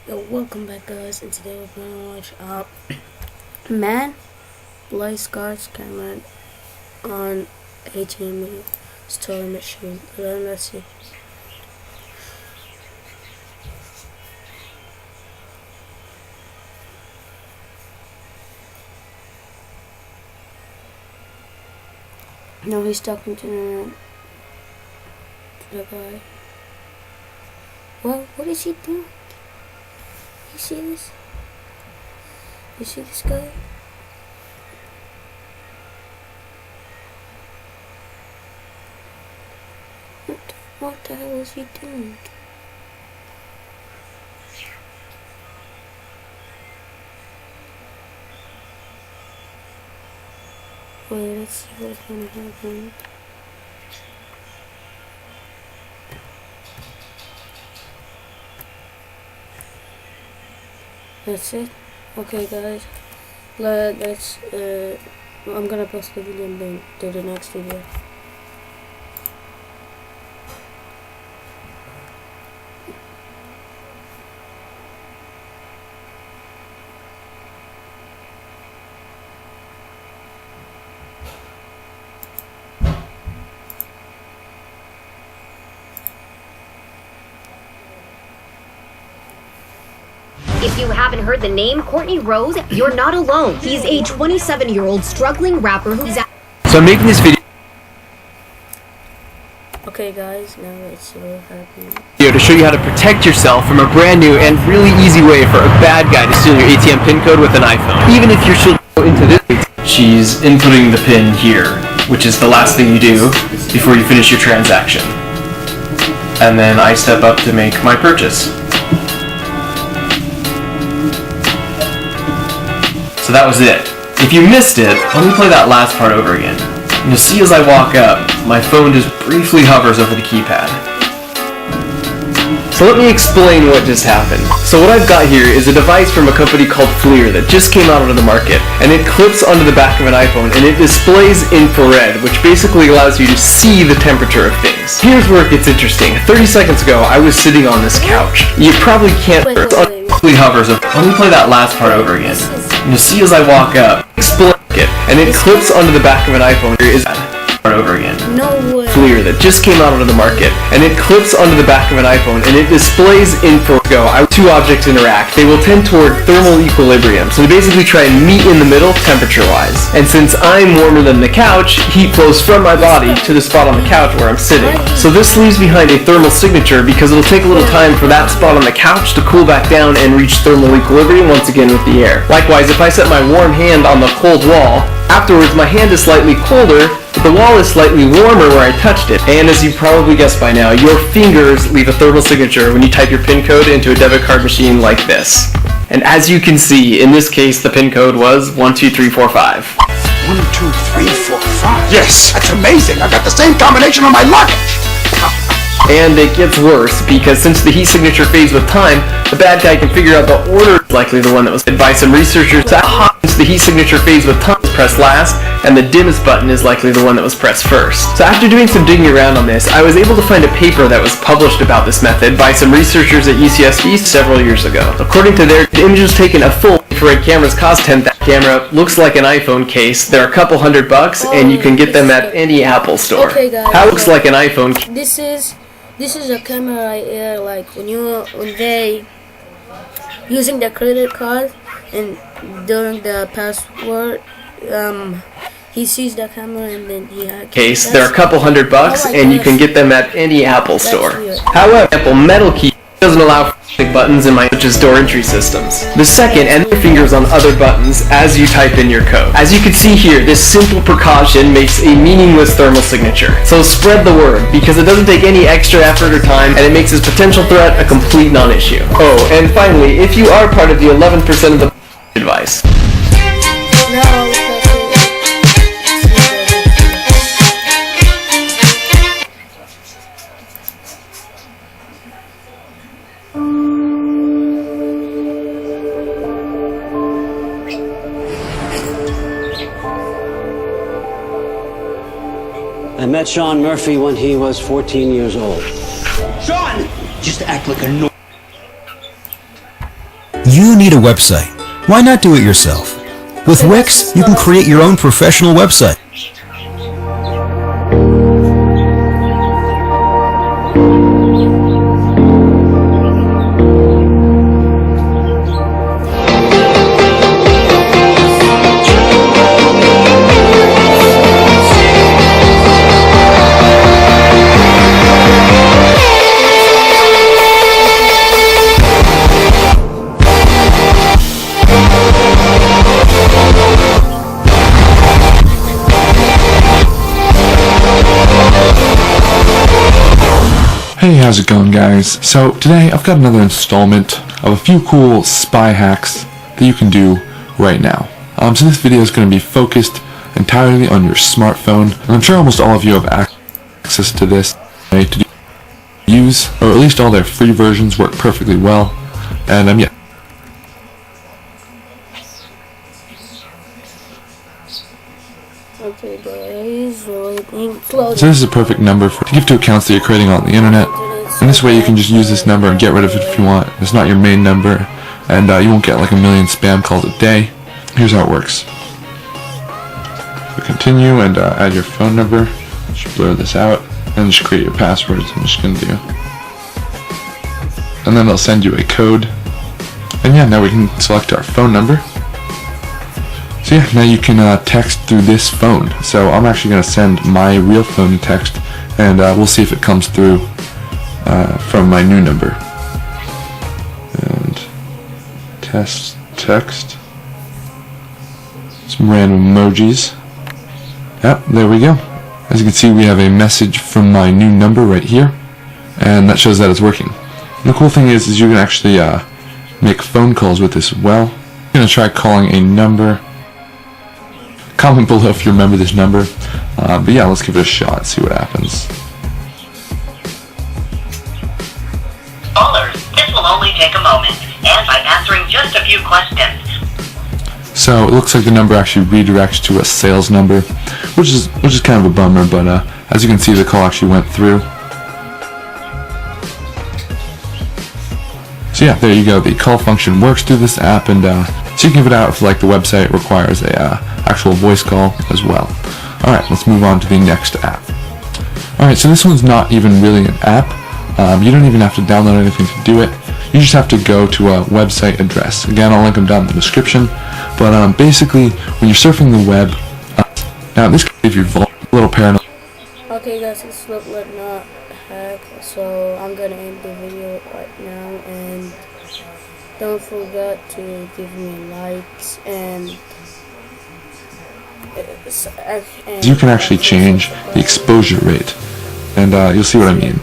Yo, welcome back guys, and today we're gonna watch man Blaze Scott's camera on ATM stolen machine. Let's see. No, he's talking to the guy. What is he doing? You see this? You see this guy? What the hell is he doing? Wait, let's see what's gonna happen. That's it. Okay guys, let's I'm gonna post the video and then do the next video. If you haven't heard the name Courtney Rose, you're not alone. He's a 27-year-old struggling rapper who's So I'm making this video Okay guys, now let's see what happened. to show you how to protect yourself from a brand new and really easy way for a bad guy to steal your ATM PIN code with an iPhone. Even if you're still into this, she's inputting the PIN here, which is the last thing you do before you finish your transaction. And then I step up to make my purchase. So that was it. If you missed it, let me play that last part over again. You'll see as I walk up, my phone just briefly hovers over the keypad. So let me explain what just happened. So what I've got here is a device from a company called FLIR that just came out onto the market, and it clips onto the back of an iPhone and it displays infrared, which basically allows you to see the temperature of things. Here's where it gets interesting. 30 seconds ago, I was sitting on this couch. You probably can't hovers over. Let me play that last part over again. You'll see as I walk up, explain it, and it clips onto the back of an iPhone. Here is part over again. No way. FLIR that just came out onto the market, and it clips onto the back of an iPhone, and it displays info. Two objects interact. They will tend toward thermal equilibrium, so they basically try and meet in the middle temperature-wise. And since I'm warmer than the couch, heat flows from my body to the spot on the couch where I'm sitting. So this leaves behind a thermal signature because it'll take a little time for that spot on the couch to cool back down and reach thermal equilibrium once again with the air. Likewise, if I set my warm hand on the cold wall, afterwards my hand is slightly colder, but the wall is slightly warmer where I touched it. And as you probably guessed by now, your fingers leave a thermal signature when you type your PIN code into a debit card machine like this. And as you can see, in this case, the PIN code was 12345. 12345. Yes, that's amazing. I got the same combination on my luggage. And it gets worse, because since the heat signature fades with time, the bad guy can figure out the order likely the one that was by some researchers. Since the heat signature fades with time, press last, and the dimmest button is likely the one that was pressed first. So after doing some digging around on this, I was able to find a paper that was published about this method by some researchers at UCSB several years ago. According to their images taken, a full infrared cameras cost $10,000. Camera looks like an iPhone case. They're a couple $100, and you can get them at any Apple store. Okay, guys, how it looks like an iPhone. This is a camera right here. Like when they using the credit card and during the password, he sees the camera and then case. They're a couple $100, and you can get them at any Apple store. However, Apple Metal Key doesn't allow buttons in my such as door entry systems. The second, and your fingers on other buttons as you type in your code. As you can see here, this simple precaution makes a meaningless thermal signature. So spread the word, because it doesn't take any extra effort or time, and it makes this potential threat a complete non-issue. Oh, and finally, if you are part of the 11% of the advice. No. I met Sean Murphy when he was 14 years old. Sean! Just act like a You need a website. Why not do it yourself? With Wix, you can create your own professional website. Hey, how's it going, guys? So today I've got another installment of a few cool spy hacks that you can do right now. So this video is going to be focused entirely on your smartphone, and I'm sure almost all of you have access to this to use, or at least all their free versions work perfectly well. And yeah. Okay guys, we're waiting. It's loading. So this is a perfect number to give to accounts that you're creating on the internet, and this way you can just use this number and get rid of it if you want. It's not your main number, and you won't get like a million spam calls a day. Here's how it works. So continue and add your phone number. Just blur this out and just create your passwords. I'm just gonna do, and then they'll send you a code. And yeah, now we can select our phone number. So yeah, now you can text through this phone. So I'm actually going to send my real phone text, and we'll see if it comes through from my new number. And test text. Some random emojis. Yep, there we go. As you can see, we have a message from my new number right here, and that shows that it's working. And the cool thing is you can actually make phone calls with this as well. I'm going to try calling a number. Comment below if you remember this number, but yeah, let's give it a shot, see what happens. Callers, this will only take a moment, and by answering just a few questions. So it looks like the number actually redirects to a sales number, which is kind of a bummer, but as you can see, the call actually went through. So yeah, there you go. The call function works through this app, and so you can give it out if like the website requires a actual voice call as well. Alright, let's move on to the next app. Alright, so this one's not even really an app. You don't even have to download anything to do it. You just have to go to a website address. Again, I'll link them down in the description. But basically, when you're surfing the web, now this can give you a little paranoid. Okay guys, this look like not hack, so I'm gonna end the video right now, and don't forget to give me likes, and you can actually change the exposure rate, and you'll see what I mean.